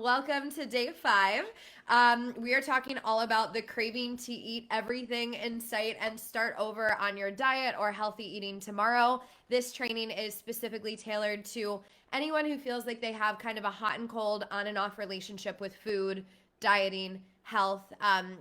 welcome to day 5. We are talking all about the craving to eat everything in sight and start over on your diet or healthy eating tomorrow. This training is specifically tailored to anyone who feels like they have kind of a hot and cold, on and off relationship with food, dieting, health.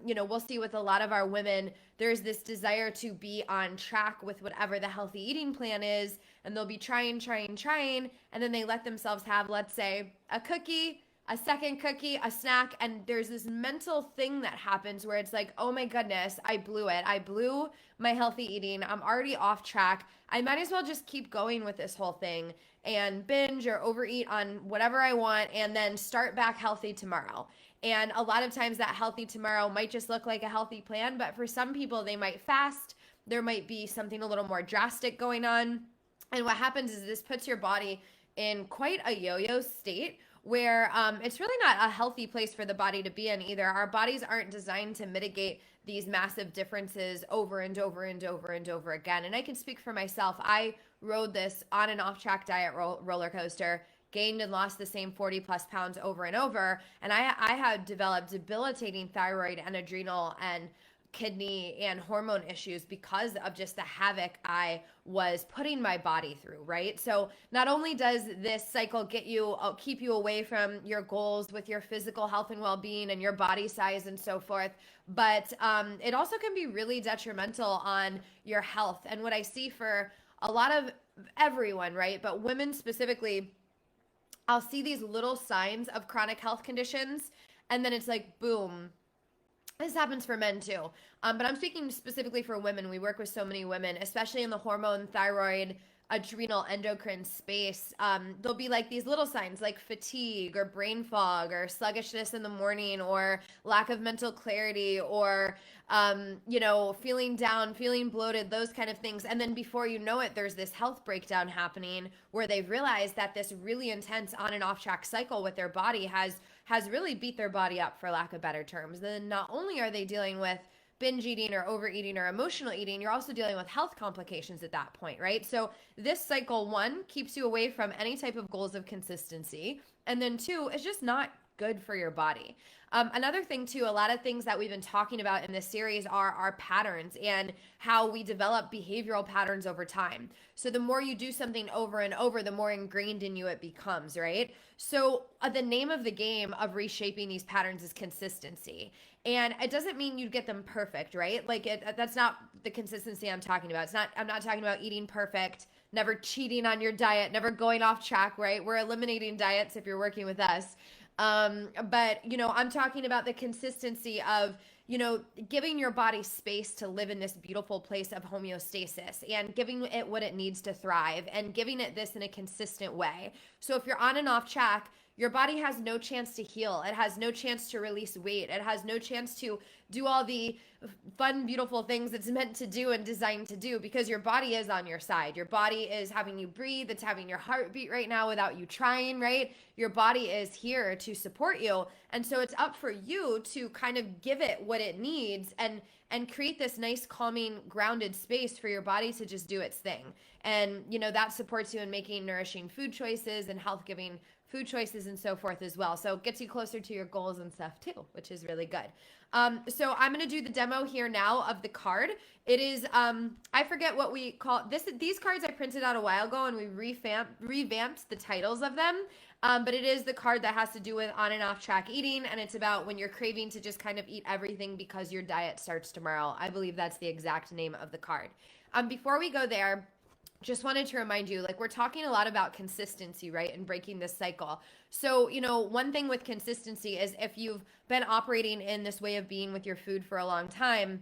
We'll see with a lot of our women, there's this desire to be on track with whatever the healthy eating plan is, and they'll be trying, and then they let themselves have, let's say, a cookie, a second cookie, a snack, and there's this mental thing that happens where it's like, oh my goodness, I blew it. I blew my healthy eating. I'm already off track. I might as well just keep going with this whole thing and binge or overeat on whatever I want and then start back healthy tomorrow. And a lot of times that healthy tomorrow might just look like a healthy plan, but for some people, they might fast. There might be something a little more drastic going on. And what happens is this puts your body in quite a yo-yo state where it's really not a healthy place for the body to be in either. Our bodies aren't designed to mitigate these massive differences over and over and over and over again. And I can speak for myself. I rode this on and off track diet roller coaster, gained and lost the same 40 plus pounds over and over. And I had developed debilitating thyroid and adrenal and kidney and hormone issues because of just the havoc I was putting my body through, right? So not only does this cycle keep you away from your goals with your physical health and well-being and your body size and so forth, but it also can be really detrimental on your health. And what I see for a lot of everyone, right, but women specifically, I'll see these little signs of chronic health conditions, and then it's like, boom. This happens for men too. But I'm speaking specifically for women. We work with so many women, especially in the hormone, thyroid, adrenal, endocrine space. There'll be like these little signs like fatigue or brain fog or sluggishness in the morning or lack of mental clarity or, feeling down, feeling bloated, those kind of things. And then before you know it, there's this health breakdown happening where they've realized that this really intense on and off track cycle with their body has really beat their body up, for lack of better terms. Then not only are they dealing with binge eating or overeating or emotional eating, you're also dealing with health complications at that point, right? So this cycle, 1, keeps you away from any type of goals of consistency. And then 2, it's just not good for your body. Another thing too, a lot of things that we've been talking about in this series are our patterns and how we develop behavioral patterns over time. So the more you do something over and over, the more ingrained in you it becomes, right? So the name of the game of reshaping these patterns is consistency. And it doesn't mean you get them perfect, right? Like that's not the consistency I'm talking about. I'm not talking about eating perfect, never cheating on your diet, never going off track, right? We're eliminating diets if you're working with us. But I'm talking about the consistency of, giving your body space to live in this beautiful place of homeostasis and giving it what it needs to thrive and giving it this in a consistent way. So if you're on and off track, your body has no chance to heal. It has no chance to release weight. It has no chance to do all the fun, beautiful things it's meant to do and designed to do because your body is on your side. Your body is having you breathe. It's having your heart beat right now without you trying, right? Your body is here to support you. And so it's up for you to kind of give it what it needs and create this nice, calming, grounded space for your body to just do its thing. And, that supports you in making nourishing food choices and health-giving food choices and so forth as well. So it gets you closer to your goals and stuff too, which is really good. So I'm going to do the demo here now of the card. It is, I forget what we call this. These cards I printed out a while ago and we revamped the titles of them. But it is the card that has to do with on and off track eating. And it's about when you're craving to just kind of eat everything because your diet starts tomorrow. I believe that's the exact name of the card. Before we go there, just wanted to remind you, like we're talking a lot about consistency, right? And breaking this cycle. So, one thing with consistency is if you've been operating in this way of being with your food for a long time,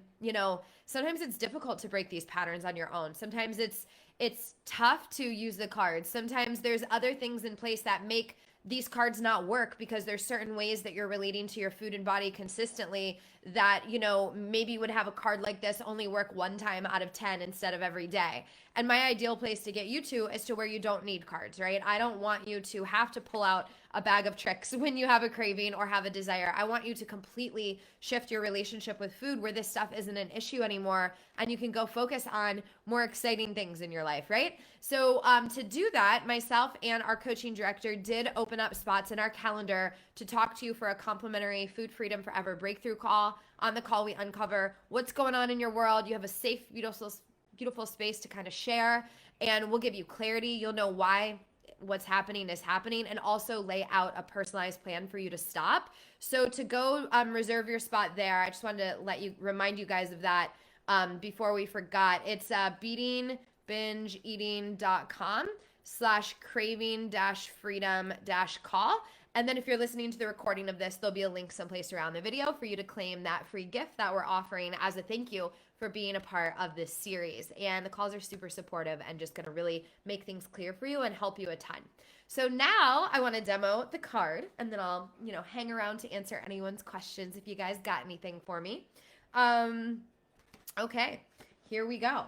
sometimes it's difficult to break these patterns on your own. Sometimes it's tough to use the cards. Sometimes there's other things in place that make these cards not work because there's certain ways that you're relating to your food and body consistently that, maybe would have a card like this only work 1 time out of 10 instead of every day. And my ideal place to get you to is to where you don't need cards, right? I don't want you to have to pull out a bag of tricks when you have a craving or have a desire. I want you to completely shift your relationship with food where this stuff isn't an issue anymore and you can go focus on more exciting things in your life, right? So to do that, myself and our coaching director did open up spots in our calendar to talk to you for a complimentary Food Freedom Forever breakthrough call. On the call, we uncover what's going on in your world. You have a safe, beautiful space to kind of share, and we'll give you clarity. You'll know why what's happening is happening, and also lay out a personalized plan for you to stop. So to go reserve your spot there, I just wanted to remind you guys of that before we forgot. It's beatingbingeeating.com/craving-freedom-call. And then if you're listening to the recording of this, there'll be a link someplace around the video for you to claim that free gift that we're offering as a thank you for being a part of this series. And the calls are super supportive and just going to really make things clear for you and help you a ton. So now I want to demo the card, and then I'll, hang around to answer anyone's questions if you guys got anything for me. Okay, here we go.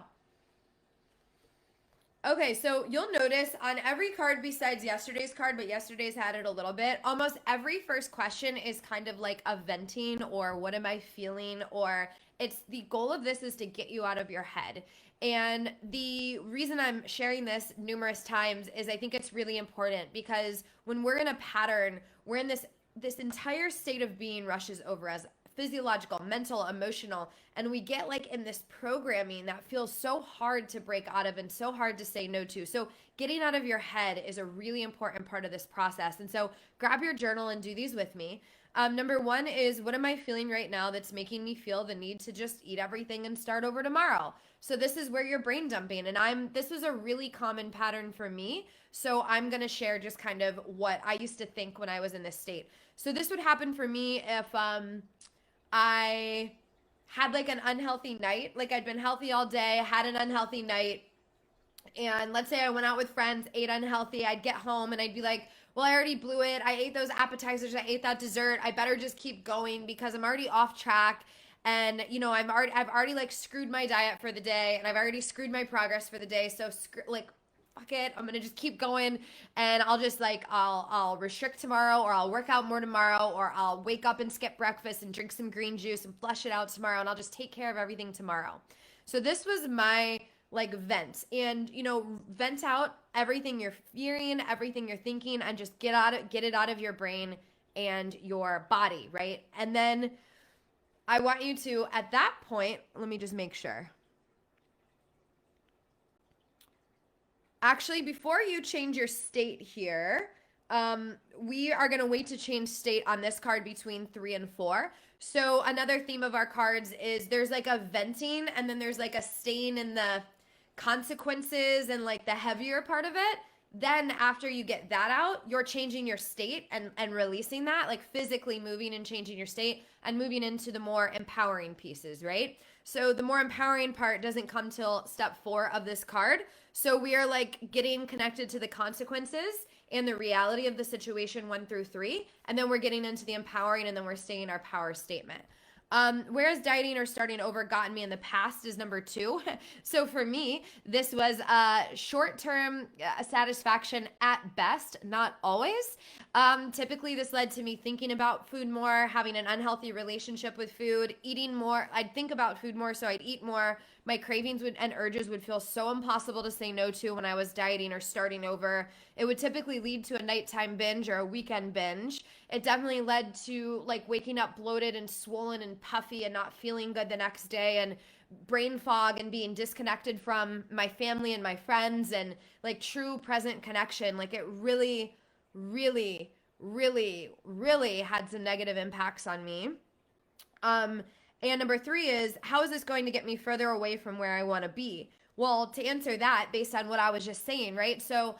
Okay, so you'll notice on every card besides yesterday's card, but yesterday's had it a little bit, almost every first question is kind of like a venting or what am I feeling, or it's the goal of this is to get you out of your head. And the reason I'm sharing this numerous times is I think it's really important because when we're in a pattern, we're in this entire state of being rushes over us, physiological, mental, emotional, and we get like in this programming that feels so hard to break out of and so hard to say no to. So getting out of your head is a really important part of this process. And so grab your journal and do these with me. Number one is, what am I feeling right now that's making me feel the need to just eat everything and start over tomorrow? So this is where you're brain dumping, and this was a really common pattern for me. So I'm going to share just kind of what I used to think when I was in this state. So this would happen for me if I had like an unhealthy night, like I'd been healthy all day, had an unhealthy night, and let's say I went out with friends, ate unhealthy, I'd get home and I'd be like, well, I already blew it. I ate those appetizers, I ate that dessert. I better just keep going because I'm already off track. And I've already like screwed my diet for the day, and I've already screwed my progress for the day. So fuck it, I'm gonna just keep going, and I'll just I'll restrict tomorrow, or I'll work out more tomorrow, or I'll wake up and skip breakfast and drink some green juice and flush it out tomorrow, and I'll just take care of everything tomorrow. So this was my vent, and vent out everything you're fearing, everything you're thinking, and just get it out of your brain and your body, right? And then I want you to, at that point, let me just make sure. Actually, before you change your state here, we are going to wait to change state on this card between 3 and 4. So another theme of our cards is there's like a venting, and then there's like a staying in the consequences and like the heavier part of it. Then after you get that out, you're changing your state and releasing that, like physically moving and changing your state and moving into the more empowering pieces, right? So the more empowering part doesn't come till step 4 of this card. So we are like getting connected to the consequences and the reality of the situation 1 through 3. And then we're getting into the empowering, and then we're staying our power statement. Whereas dieting or starting over gotten me in the past is number 2. So for me, this was short-term satisfaction at best, not always. Typically, this led to me thinking about food more, having an unhealthy relationship with food, eating more. I'd think about food more, so I'd eat more. My cravings and urges would feel so impossible to say no to when I was dieting or starting over. It would typically lead to a nighttime binge or a weekend binge. It definitely led to like waking up bloated and swollen and puffy and not feeling good the next day, and brain fog and being disconnected from my family and my friends and like true present connection. Like it really, really, really, really had some negative impacts on me. And number 3 is, how is this going to get me further away from where I want to be? Well, to answer that, based on what I was just saying, right? So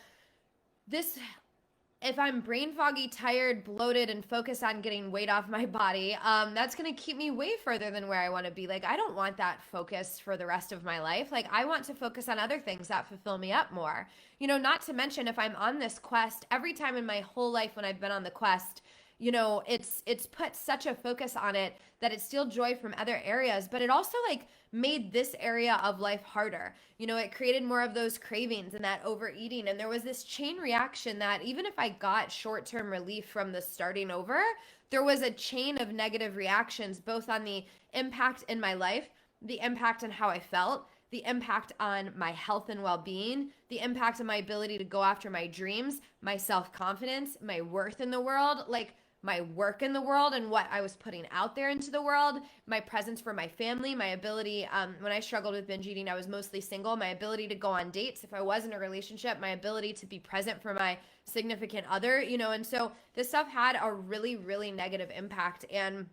if I'm brain foggy, tired, bloated, and focused on getting weight off my body, that's going to keep me way further than where I want to be. Like, I don't want that focus for the rest of my life. Like, I want to focus on other things that fulfill me up more. Not to mention, if I'm on this quest, every time in my whole life when I've been on the quest, it's put such a focus on it that it steals joy from other areas, but it also like made this area of life harder. It created more of those cravings and that overeating. And there was this chain reaction that even if I got short-term relief from the starting over, there was a chain of negative reactions, both on the impact in my life, the impact on how I felt, the impact on my health and well-being, the impact on my ability to go after my dreams, my self-confidence, my worth in the world, like my work in the world and what I was putting out there into the world, my presence for my family, my ability, when I struggled with binge eating, I was mostly single, my ability to go on dates if I was in a relationship, my ability to be present for my significant other, and so this stuff had a really, really negative impact. And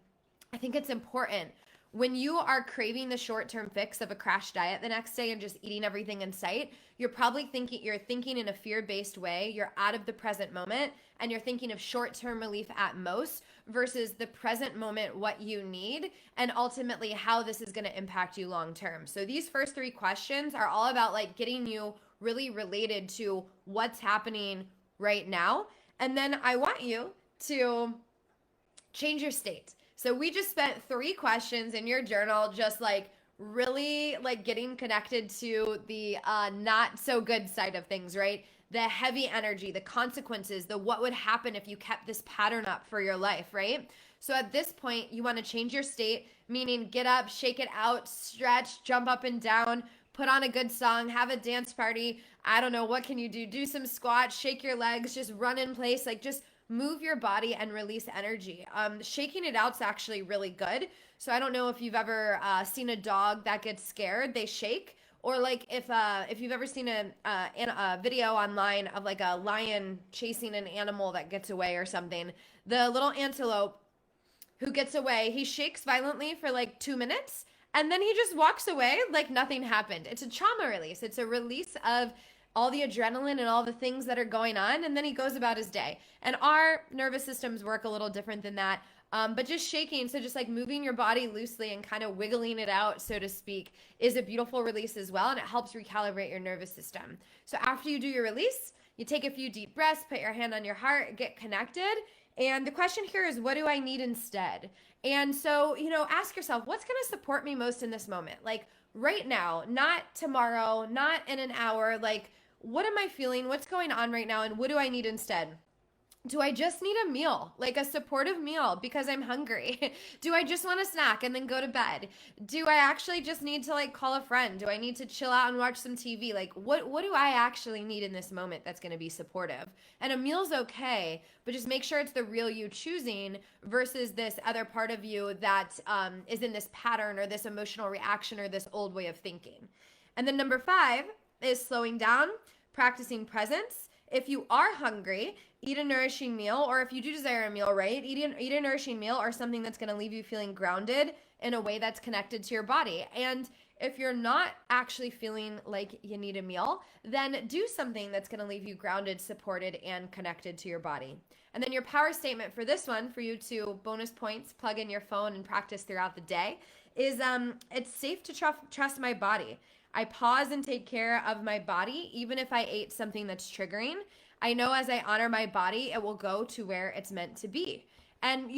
I think it's important when you are craving the short-term fix of a crash diet the next day and just eating everything in sight, you're thinking in a fear-based way. You're out of the present moment and you're thinking of short-term relief at most versus the present moment, what you need, and ultimately how this is going to impact you long-term. So these first 3 questions are all about like getting you really related to what's happening right now. And then I want you to change your state. So we just spent 3 questions in your journal, just like really like getting connected to the not so good side of things, right? The heavy energy, the consequences, the what would happen if you kept this pattern up for your life, right? So at this point, you want to change your state, meaning get up, shake it out, stretch, jump up and down, put on a good song, have a dance party. I don't know, what can you do? Do some squats, shake your legs, just run in place, like just move your body and release energy. Shaking it out's actually really good. So I don't know if you've ever seen a dog that gets scared, they shake. Or like if you've ever seen a video online of like a lion chasing an animal that gets away or something, the little antelope who gets away, he shakes violently for like 2 minutes and then he just walks away like nothing happened. It's a trauma release. It's a release of all the adrenaline and all the things that are going on, and then he goes about his day. And our nervous systems work a little different than that. But just shaking, so just like moving your body loosely and kind of wiggling it out, so to speak, is a beautiful release as well, and it helps recalibrate your nervous system. So after you do your release, you take a few deep breaths, put your hand on your heart, get connected. And the question here is, what do I need instead? And so, ask yourself, what's going to support me most in this moment? Like right now, not tomorrow, not in an hour, like what am I feeling? What's going on right now? And what do I need instead? Do I just need a meal, like a supportive meal because I'm hungry? Do I just want a snack and then go to bed? Do I actually just need to like call a friend? Do I need to chill out and watch some TV? Like what do I actually need in this moment that's going to be supportive? And a meal's okay, but just make sure it's the real you choosing versus this other part of you that is in this pattern or this emotional reaction or this old way of thinking. And then number 5 is slowing down, practicing presence. If you are hungry, eat a nourishing meal, or if you do desire a meal, right? Eat a nourishing meal or something that's going to leave you feeling grounded in a way that's connected to your body. And if you're not actually feeling like you need a meal, then do something that's going to leave you grounded, supported, and connected to your body. And then your power statement for this one, for you to bonus points, plug in your phone and practice throughout the day, is it's safe to trust my body. I pause and take care of my body, even if I ate something that's triggering. I know as I honor my body, it will go to where it's meant to be. And,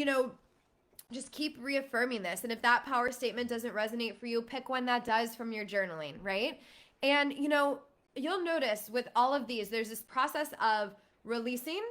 just keep reaffirming this. And if that power statement doesn't resonate for you, pick one that does from your journaling, right? And, you'll notice with all of these, there's this process of releasing,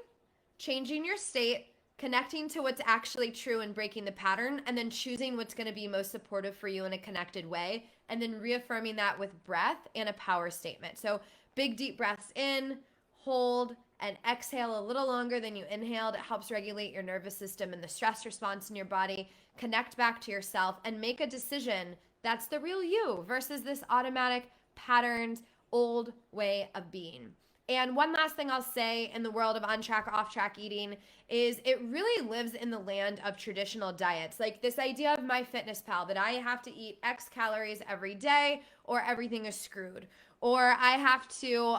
changing your state, connecting to what's actually true and breaking the pattern, and then choosing what's going to be most supportive for you in a connected way, and then reaffirming that with breath and a power statement. So big deep breaths in, hold, and exhale a little longer than you inhaled. It helps regulate your nervous system and the stress response in your body. Connect back to yourself and make a decision that's the real you versus this automatic patterned old way of being. And one last thing I'll say in the world of on-track, off-track eating is it really lives in the land of traditional diets. Like this idea of MyFitnessPal, that I have to eat X calories every day or everything is screwed. Or I have to,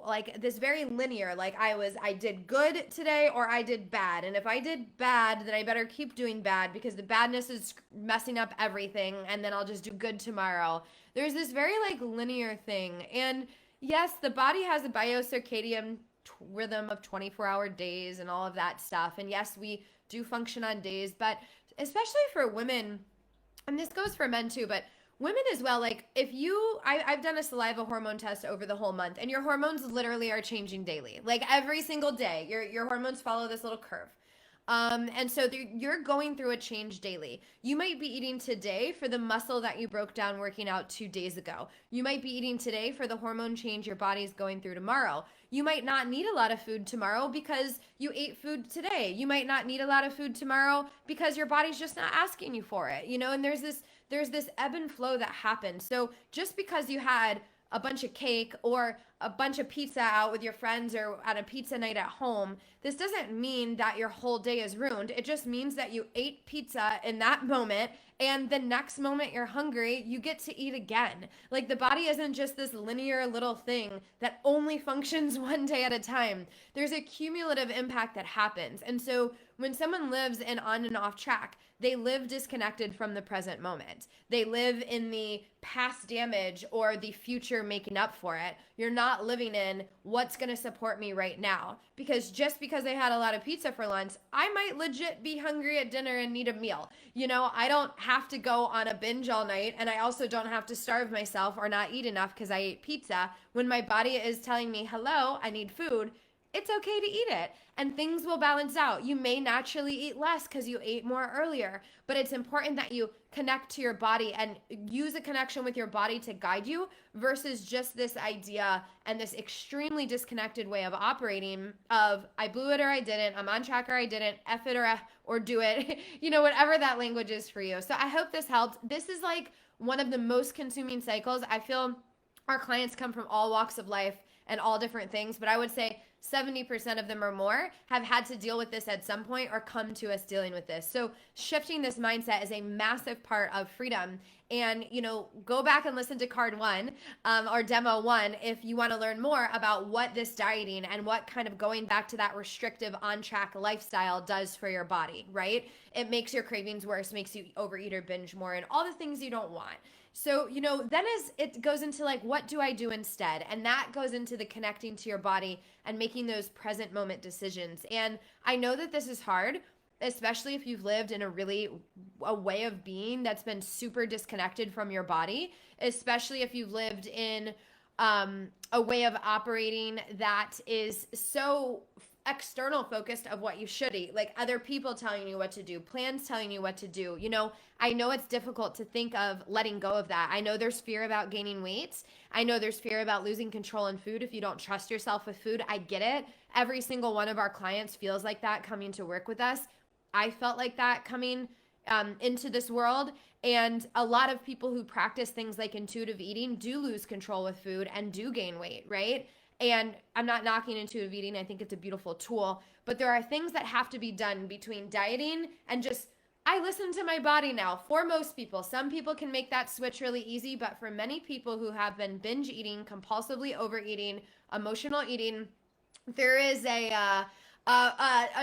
like this very linear, like I did good today or I did bad. And if I did bad, then I better keep doing bad because the badness is messing up everything. And then I'll just do good tomorrow. There's this very like linear thing. And yes, the body has a biocircadian rhythm of 24-hour days and all of that stuff. And yes, we do function on days, but especially for women, and this goes for men too, but women as well. Like if I've done a saliva hormone test over the whole month, and your hormones literally are changing daily. Like every single day, your hormones follow this little curve. And so you're going through a change daily. You might be eating today for the muscle that you broke down working out 2 days ago. You might be eating today for the hormone change your body's going through tomorrow. You might not need a lot of food tomorrow because you ate food today. You might not need a lot of food tomorrow because your body's just not asking you for it, and there's this ebb and flow that happens. So just because you had a bunch of cake or a bunch of pizza out with your friends or at a pizza night at home, this doesn't mean that your whole day is ruined. It just means that you ate pizza in that moment, and the next moment you're hungry, you get to eat again. Like the body isn't just this linear little thing that only functions one day at a time. There's a cumulative impact that happens. And so when someone lives in on and off track, they live disconnected from the present moment. They live in the past damage or the future making up for it. You're not living in what's going to support me right now. Because just because I had a lot of pizza for lunch, I might legit be hungry at dinner and need a meal. I don't have to go on a binge all night, and I also don't have to starve myself or not eat enough because I ate pizza. When my body is telling me, hello, I need food, it's okay to eat it, and things will balance out. You may naturally eat less because you ate more earlier, but it's important that you connect to your body and use a connection with your body to guide you versus just this idea and this extremely disconnected way of operating of I blew it or I didn't, I'm on track or I didn't, F it or do it, whatever that language is for you. So I hope this helped. This is like one of the most consuming cycles. I feel our clients come from all walks of life and all different things, but I would say 70% of them or more have had to deal with this at some point or come to us dealing with this. So shifting this mindset is a massive part of freedom. And, go back and listen to card 1 or demo 1 if you want to learn more about what this dieting and what kind of going back to that restrictive on-track lifestyle does for your body, right? It makes your cravings worse, makes you overeat or binge more, and all the things you don't want. So, then as it goes into like, what do I do instead? And that goes into the connecting to your body and making those present moment decisions. And I know that this is hard, especially if you've lived in a way of being that's been super disconnected from your body, especially if you've lived in a way of operating that is so external focused of what you should eat, like other people telling you what to do, plans telling you what to do. I know it's difficult to think of letting go of that. I know there's fear about gaining weight. I know there's fear about losing control in food if you don't trust yourself with food. I get it. Every single one of our clients feels like that coming to work with us. I felt like that coming into this world. And a lot of people who practice things like intuitive eating do lose control with food and do gain weight, right? And I'm not knocking intuitive eating. I think it's a beautiful tool. But there are things that have to be done between dieting and just, I listen to my body now. For most people, some people can make that switch really easy. But for many people who have been binge eating, compulsively overeating, emotional eating, there is a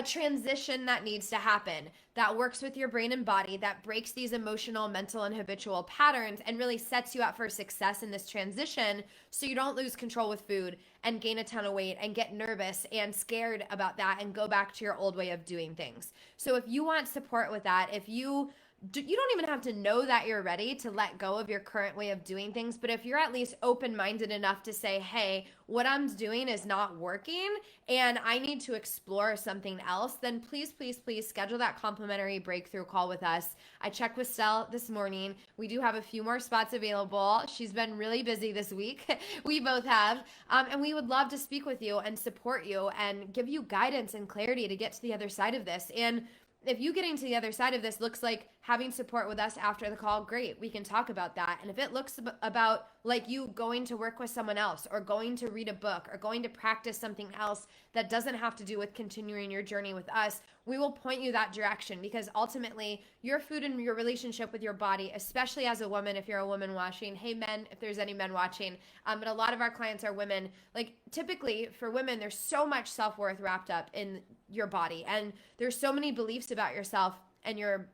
transition that needs to happen that works with your brain and body, that breaks these emotional, mental, and habitual patterns and really sets you up for success in this transition so you don't lose control with food and gain a ton of weight and get nervous and scared about that and go back to your old way of doing things. So if you want support with that, if you don't even have to know that you're ready to let go of your current way of doing things, but if you're at least open-minded enough to say, hey, what I'm doing is not working and I need to explore something else, then please, please, please schedule that complimentary breakthrough call with us. I checked with Stell this morning. We do have a few more spots available. She's been really busy this week. We both have. And we would love to speak with you and support you and give you guidance and clarity to get to the other side of this. And if you getting to the other side of this looks like having support with us after the call, great, we can talk about that. And if it looks about like you going to work with someone else or going to read a book or going to practice something else that doesn't have to do with continuing your journey with us, we will point you that direction, because ultimately your food and your relationship with your body, especially as a woman, if you're a woman watching, hey men, if there's any men watching, but a lot of our clients are women. Like typically for women, there's so much self-worth wrapped up in your body, and there's so many beliefs about yourself and your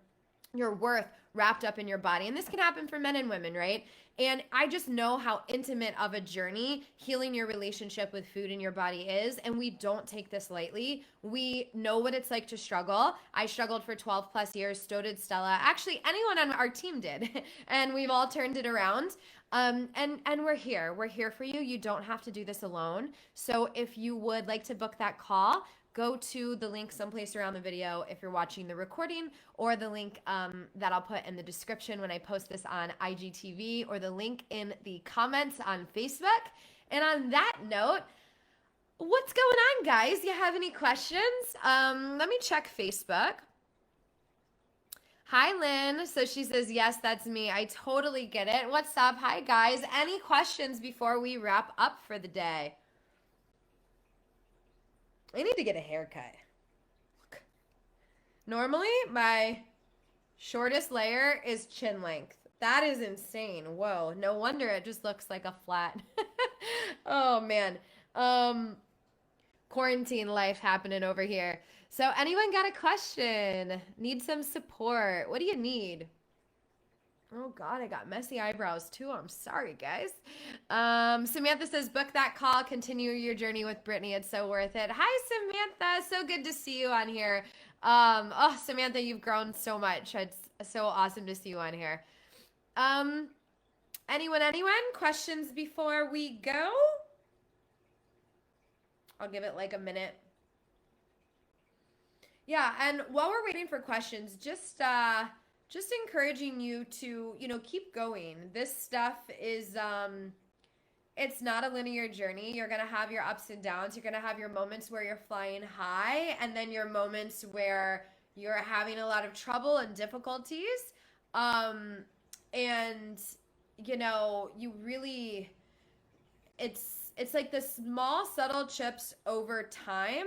your worth wrapped up in your body. And this can happen for men and women, right? And I just know how intimate of a journey healing your relationship with food and your body is. And we don't take this lightly. We know what it's like to struggle. I struggled for 12 plus years. So did Stella. Actually, anyone on our team did. And we've all turned it around. And we're here. We're here for you. You don't have to do this alone. So if you would like to book that call, go to the link someplace around the video if you're watching the recording, or the link that I'll put in the description when I post this on IGTV, or the link in the comments on Facebook. And on that note, what's going on, guys? You have any questions? Let me check Facebook. Hi, Lynn. So she says, yes, that's me. I totally get it. What's up? Hi, guys. Any questions before we wrap up for the day? I need to get a haircut. Normally, my shortest layer is chin length. That is insane. Whoa. No wonder it just looks like a flat. Oh, man. Quarantine life happening over here. So anyone got a question? Need some support? What do you need? Oh God, I got messy eyebrows too. I'm sorry, guys. Samantha says, book that call. Continue your journey with Brittany. It's so worth it. Hi, Samantha. So good to see you on here. Oh, Samantha, you've grown so much. It's so awesome to see you on here. Anyone? Questions before we go? I'll give it like a minute. Yeah, and while we're waiting for questions, just encouraging you to, keep going. This stuff is it's not a linear journey. You're going to have your ups and downs. You're going to have your moments where you're flying high, and then your moments where you're having a lot of trouble and difficulties. And you really, it's like the small subtle chips over time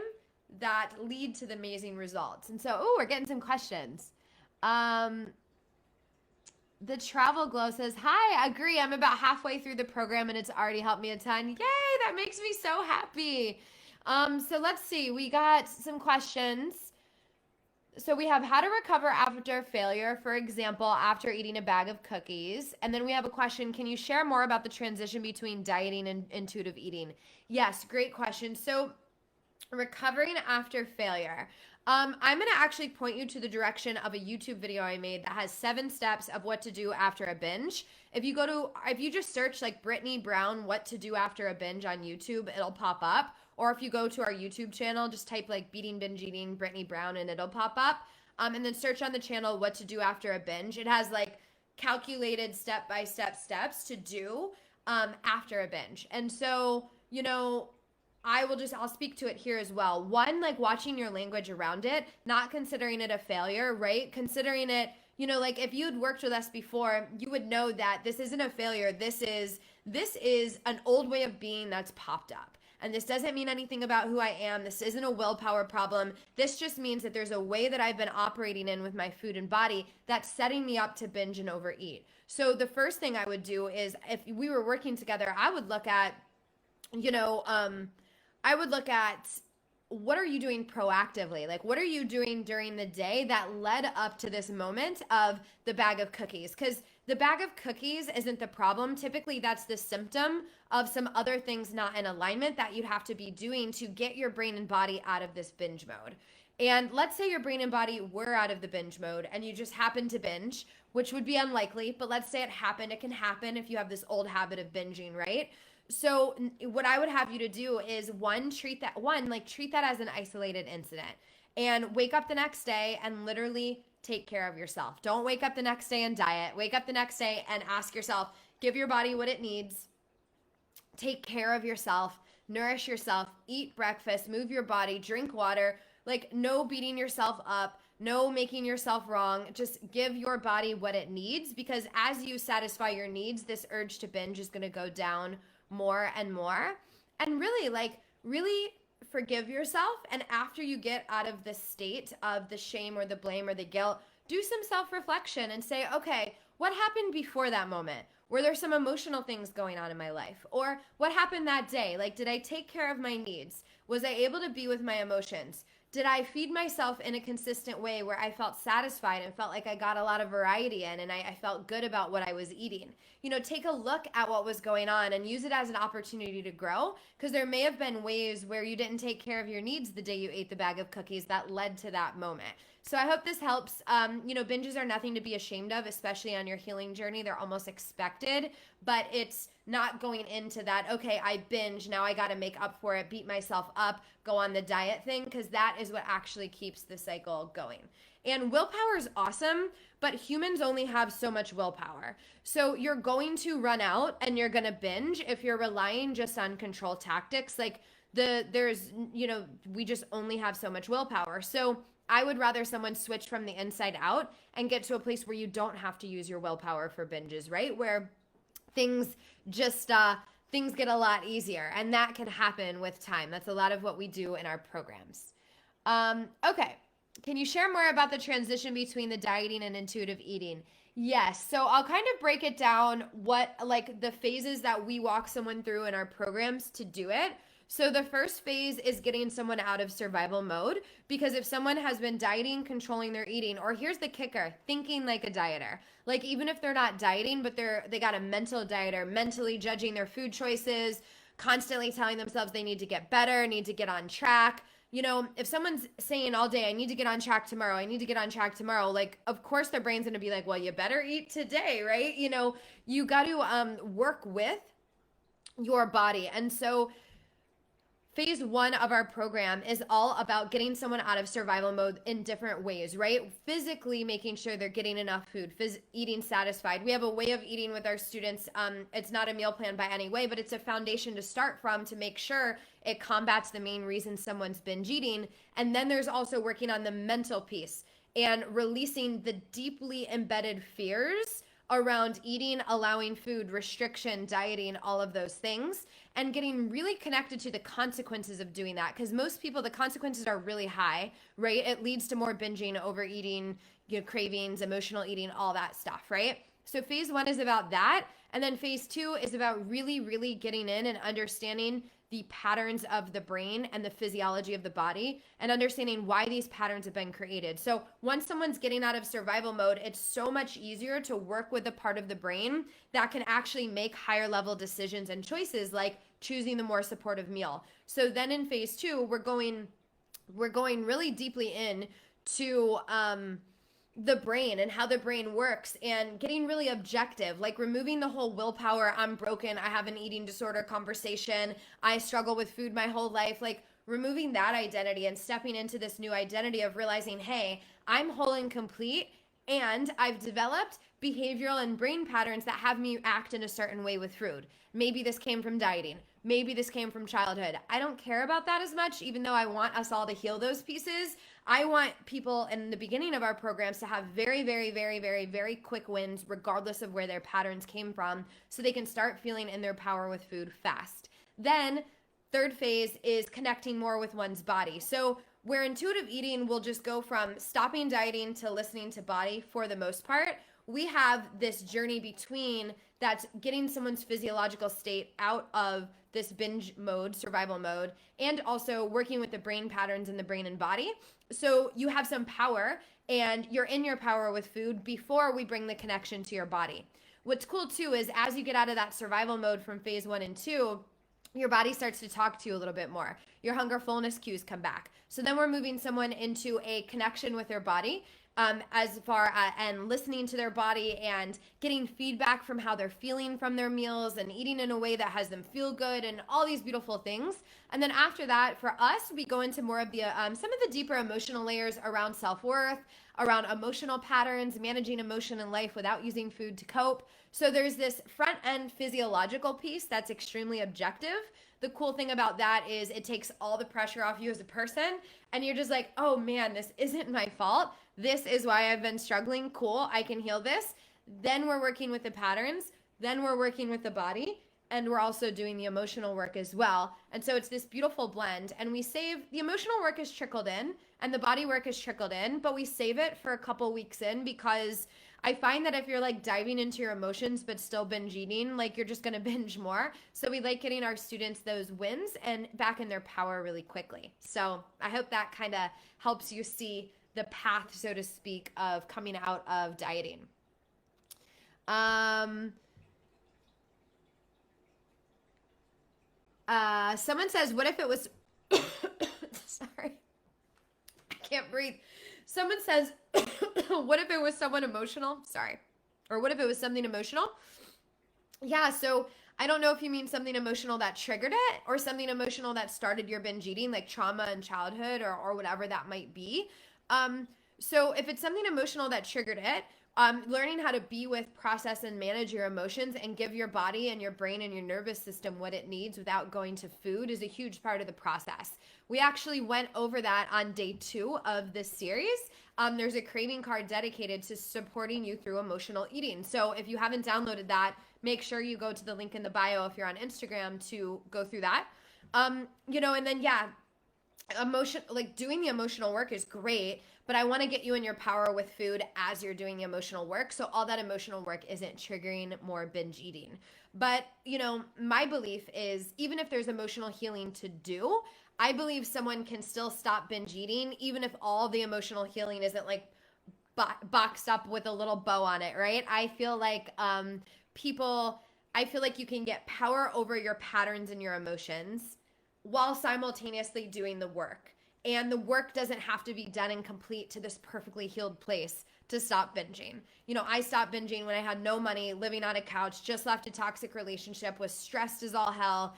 that lead to the amazing results. And so, we're getting some questions. The Travel Glow says, hi, agree. I'm about halfway through the program and it's already helped me a ton. Yay, that makes me so happy. So let's see. We got some questions. So we have how to recover after failure, for example, after eating a bag of cookies. And then we have a question, can you share more about the transition between dieting and intuitive eating? Yes, great question. So recovering after failure. I'm going to actually point you to the direction of a YouTube video I made that has 7 steps of what to do after a binge. If you just search like Brittany Brown, what to do after a binge on YouTube, it'll pop up. Or if you go to our YouTube channel, just type like beating binge eating Brittany Brown and it'll pop up. And then search on the channel, what to do after a binge. It has like calculated step-by-step steps to do after a binge. And so, I'll speak to it here as well. One, like watching your language around it, not considering it a failure, right? Considering it, like if you'd worked with us before, you would know that this isn't a failure. This is an old way of being that's popped up. And this doesn't mean anything about who I am. This isn't a willpower problem. This just means that there's a way that I've been operating in with my food and body that's setting me up to binge and overeat. So the first thing I would do is, if we were working together, I would look at, what are you doing proactively? Like, what are you doing during the day that led up to this moment of the bag of cookies? Because the bag of cookies isn't the problem. Typically, that's the symptom of some other things not in alignment that you have to be doing to get your brain and body out of this binge mode. And let's say your brain and body were out of the binge mode and you just happened to binge, which would be unlikely, but let's say it happened. It can happen if you have this old habit of binging, right? So what I would have you to do is treat that as an isolated incident, and wake up the next day and literally take care of yourself. Don't wake up the next day and diet. Wake up the next day and ask yourself, give your body what it needs. Take care of yourself, nourish yourself, eat breakfast, move your body, drink water, like no beating yourself up, no making yourself wrong. Just give your body what it needs, because as you satisfy your needs, this urge to binge is going to go down more and more. And really forgive yourself. And after you get out of the state of the shame or the blame or the guilt, do some self-reflection and say, okay, what happened before that moment? Were there some emotional things going on in my life? Or what happened that day? Like, did I take care of my needs? Was I able to be with my emotions? Did I feed myself in a consistent way where I felt satisfied and felt like I got a lot of variety in and I felt good about what I was eating? Take a look at what was going on and use it as an opportunity to grow, because there may have been ways where you didn't take care of your needs the day you ate the bag of cookies that led to that moment. So I hope this helps. Binges are nothing to be ashamed of, especially on your healing journey. They're almost expected, but it's not going into that, okay, I binge, now I got to make up for it, beat myself up, go on the diet thing, because that is what actually keeps the cycle going. And willpower is awesome, but humans only have so much willpower. So you're going to run out and you're going to binge if you're relying just on control tactics. Like we just only have so much willpower. So I would rather someone switch from the inside out and get to a place where you don't have to use your willpower for binges, right? Where things get a lot easier, and that can happen with time. That's a lot of what we do in our programs. Okay, can you share more about the transition between the dieting and intuitive eating? Yes, so I'll kind of break it down, what like the phases that we walk someone through in our programs to do it. So the first phase is getting someone out of survival mode, because if someone has been dieting, controlling their eating, or here's the kicker, thinking like a dieter. Like even if they're not dieting, but they got a mental dieter, mentally judging their food choices, constantly telling themselves they need to get better, need to get on track. If someone's saying all day, I need to get on track tomorrow, I need to get on track tomorrow, like, of course their brain's going to be like, well, you better eat today, right? You got to work with your body. And so phase 1 of our program is all about getting someone out of survival mode in different ways, right? Physically making sure they're getting enough food, eating satisfied. We have a way of eating with our students. It's not a meal plan by any way, but it's a foundation to start from to make sure it combats the main reason someone's binge eating. And then there's also working on the mental piece and releasing the deeply embedded fears around eating, allowing food, restriction, dieting, all of those things, and getting really connected to the consequences of doing that. Because most people, the consequences are really high, right? It leads to more binging, overeating, cravings, emotional eating, all that stuff, right? So phase 1 is about that. And then phase 2 is about really, really getting in and understanding the patterns of the brain and the physiology of the body, and understanding why these patterns have been created. So once someone's getting out of survival mode, it's so much easier to work with the part of the brain that can actually make higher level decisions and choices, like choosing the more supportive meal. So then in phase 2, we're going really deeply in to the brain and how the brain works, and getting really objective, like removing the whole willpower, I'm broken, I have an eating disorder conversation, I struggle with food my whole life, like removing that identity and stepping into this new identity of realizing, hey, I'm whole and complete, and I've developed behavioral and brain patterns that have me act in a certain way with food. Maybe this came from dieting. Maybe this came from childhood. I don't care about that as much, even though I want us all to heal those pieces. I want people in the beginning of our programs to have very, very, very, very, very quick wins, regardless of where their patterns came from, so they can start feeling in their power with food fast. Then, third phase is connecting more with one's body. So where intuitive eating will just go from stopping dieting to listening to body for the most part, we have this journey between that's getting someone's physiological state out of this binge mode, survival mode, and also working with the brain patterns in the brain and body. So you have some power, and you're in your power with food before we bring the connection to your body. What's cool too is as you get out of that survival mode from phase 1 and 2, your body starts to talk to you a little bit more. Your hunger fullness cues come back. So then we're moving someone into a connection with their body, as far and listening to their body and getting feedback from how they're feeling from their meals, and eating in a way that has them feel good, and all these beautiful things. And then after that, for us, we go into more of the some of the deeper emotional layers around self-worth, around emotional patterns, managing emotion in life without using food to cope. So there's this front end physiological piece that's extremely objective. The cool thing about that is it takes all the pressure off you as a person, and you're just like, oh man, this isn't my fault. This is why I've been struggling. Cool, I can heal this. Then we're working with the patterns. Then we're working with the body. and we're also doing the emotional work as well. And so it's this beautiful blend. And we save the emotional work is trickled in and the body work is trickled in, but we save it for a couple weeks in because I find that if you're like diving into your emotions but still binge eating, like you're just going to binge more. So we like getting our students those wins and back in their power really quickly. So I hope that kind of helps you see the path, so to speak, of coming out of dieting. Someone says, what if it was, sorry, I can't breathe. Someone says, what if it was someone emotional? Sorry. Or what if it was something emotional? Yeah, so I don't know if you mean something emotional that triggered it or something emotional that started your binge eating, like trauma in childhood or whatever that might be. So if it's something emotional that triggered it, learning how to be with, process, and manage your emotions and give your body and your brain and your nervous system what it needs without going to food is a huge part of the process. We actually went over that on day 2 of this series. There's a craving card dedicated to supporting you through emotional eating. So if you haven't downloaded that, make sure you go to the link in the bio if you're on Instagram to go through that. And then, like doing the emotional work is great, but I want to get you in your power with food as you're doing the emotional work. So all that emotional work isn't triggering more binge eating. But, my belief is even if there's emotional healing to do, I believe someone can still stop binge eating, even if all the emotional healing isn't like boxed up with a little bow on it, right? I feel like you can get power over your patterns and your emotions while simultaneously doing the work. And the work doesn't have to be done and complete to this perfectly healed place to stop binging. I stopped binging when I had no money, living on a couch, just left a toxic relationship, was stressed as all hell.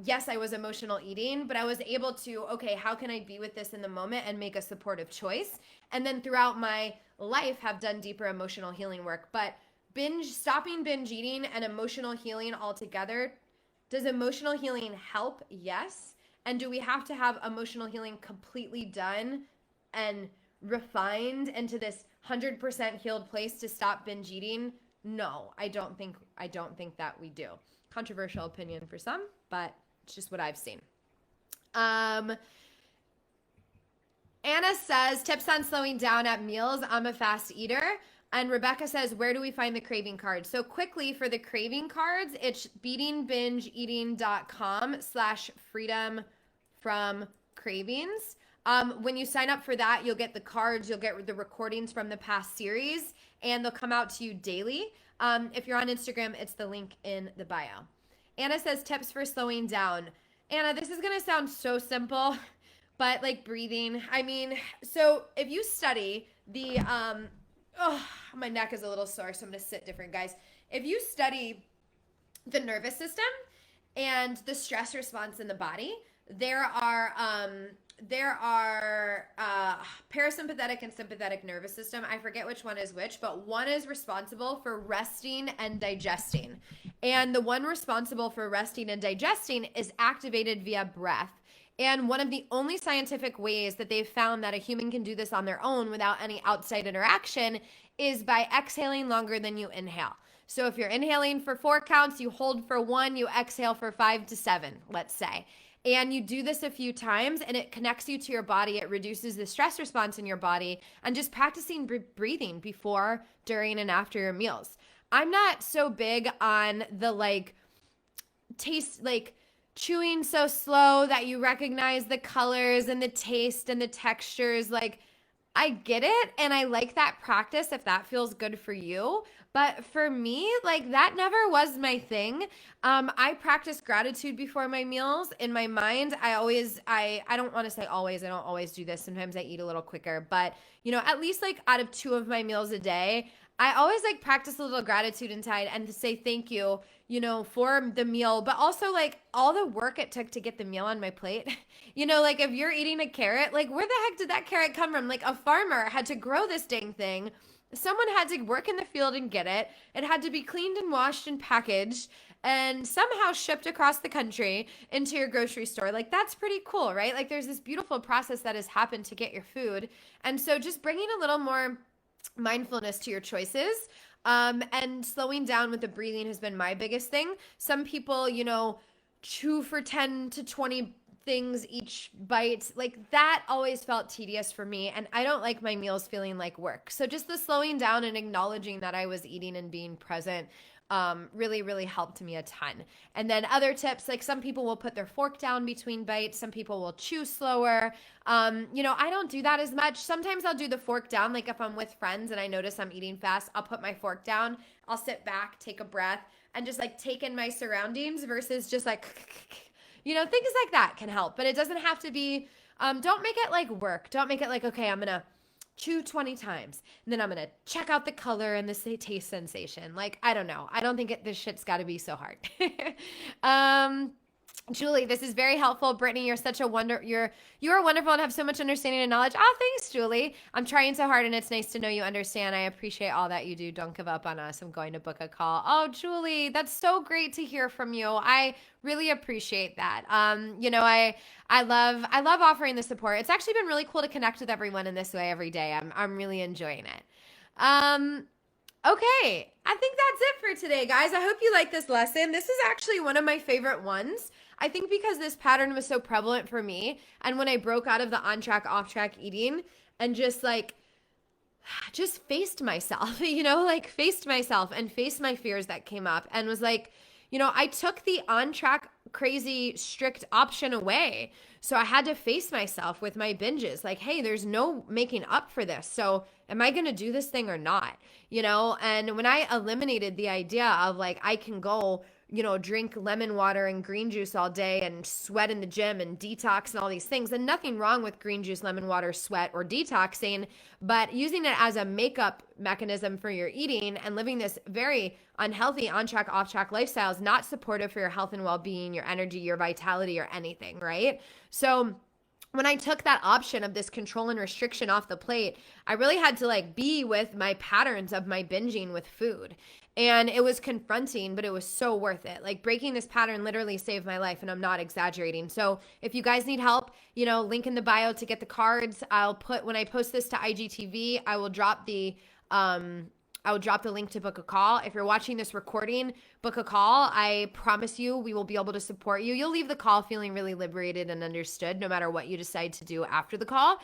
Yes, I was emotional eating, but I was able to, okay, how can I be with this in the moment and make a supportive choice? And then throughout my life have done deeper emotional healing work. But stopping binge eating and emotional healing altogether, does emotional healing help? Yes. And do we have to have emotional healing completely done and refined into this 100% healed place to stop binge eating? No, I don't think that we do. Controversial opinion for some, but it's just what I've seen. Anna says, tips on slowing down at meals. I'm a fast eater. And Rebecca says, where do we find the craving cards? So quickly for the craving cards, it's beatingbingeeating.com/freedom from cravings. When you sign up for that, you'll get the cards, you'll get the recordings from the past series, and they'll come out to you daily. If you're on Instagram, it's the link in the bio. Anna says, tips for slowing down. Anna, this is going to sound so simple, but like breathing. So if you study the, my neck is a little sore, so I'm going to sit different, guys. If you study the nervous system and the stress response in the body, there are parasympathetic and sympathetic nervous system. I forget which one is which, but one is responsible for resting and digesting. And the one responsible for resting and digesting is activated via breath. And one of the only scientific ways that they've found that a human can do this on their own without any outside interaction is by exhaling longer than you inhale. So if you're inhaling for 4 counts, you hold for 1, you exhale for 5 to 7, let's say. And you do this a few times and it connects you to your body. It reduces the stress response in your body, and just practicing breathing before, during, and after your meals. I'm not so big on the taste, chewing so slow that you recognize the colors and the taste and the textures. I get it, and I like that practice if that feels good for you. But for me, that never was my thing. I practice gratitude before my meals. In my mind, I don't want to say always, I don't always do this. Sometimes I eat a little quicker, but at least out of 2 of my meals a day, I always practice a little gratitude inside and to say thank you, for the meal, but also all the work it took to get the meal on my plate. If you're eating a carrot, where the heck did that carrot come from? A farmer had to grow this dang thing. Someone had to work in the field and get it. It had to be cleaned and washed and packaged and somehow shipped across the country into your grocery store. That's pretty cool, right? There's this beautiful process that has happened to get your food. And so just bringing a little more mindfulness to your choices. And slowing down with the breathing has been my biggest thing. Some people, chew for 10 to 20 things each bite. Like that always felt tedious for me. And I don't like my meals feeling like work. So just the slowing down and acknowledging that I was eating and being present really, really helped me a ton. And then other tips, like some people will put their fork down between bites. Some people will chew slower. I don't do that as much. Sometimes I'll do the fork down. Like if I'm with friends and I notice I'm eating fast, I'll put my fork down. I'll sit back, take a breath, and just like take in my surroundings versus just like, things like that can help. But it doesn't have to be, don't make it like work. Don't make it like, okay, I'm going to chew 20 times and then I'm going to check out the color and the taste sensation. Like, I don't know. I don't think this shit's got to be so hard. Julie, this is very helpful. Brittany, you're such a you're wonderful and have so much understanding and knowledge. Oh, thanks, Julie. I'm trying so hard and it's nice to know you understand. I appreciate all that you do. Don't give up on us. I'm going to book a call. Oh, Julie, that's so great to hear from you. I really appreciate that. I love offering the support. It's actually been really cool to connect with everyone in this way every day. I'm really enjoying it. Okay, I think that's it for today, guys. I hope you like this lesson. This is actually one of my favorite ones. I think because this pattern was so prevalent for me, and when I broke out of the on track, off track eating and just faced myself, faced myself and faced my fears that came up and was like, I took the on track, crazy, strict option away. So I had to face myself with my binges. Like, hey, there's no making up for this. So am I going to do this thing or not? And when I eliminated the idea of like, I can go, drink lemon water and green juice all day and sweat in the gym and detox and all these things. And nothing wrong with green juice, lemon water, sweat, or detoxing, but using it as a makeup mechanism for your eating and living this very unhealthy on track, off track lifestyle is not supportive for your health and well being, your energy, your vitality, or anything, right? So, when I took that option of this control and restriction off the plate, I really had to be with my patterns of my binging with food. And it was confronting, but it was so worth it. Like breaking this pattern literally saved my life, and I'm not exaggerating. So if you guys need help, link in the bio to get the cards. When I post this to IGTV, I will drop the link to book a call. If you're watching this recording, book a call. I promise you we will be able to support you. You'll leave the call feeling really liberated and understood no matter what you decide to do after the call.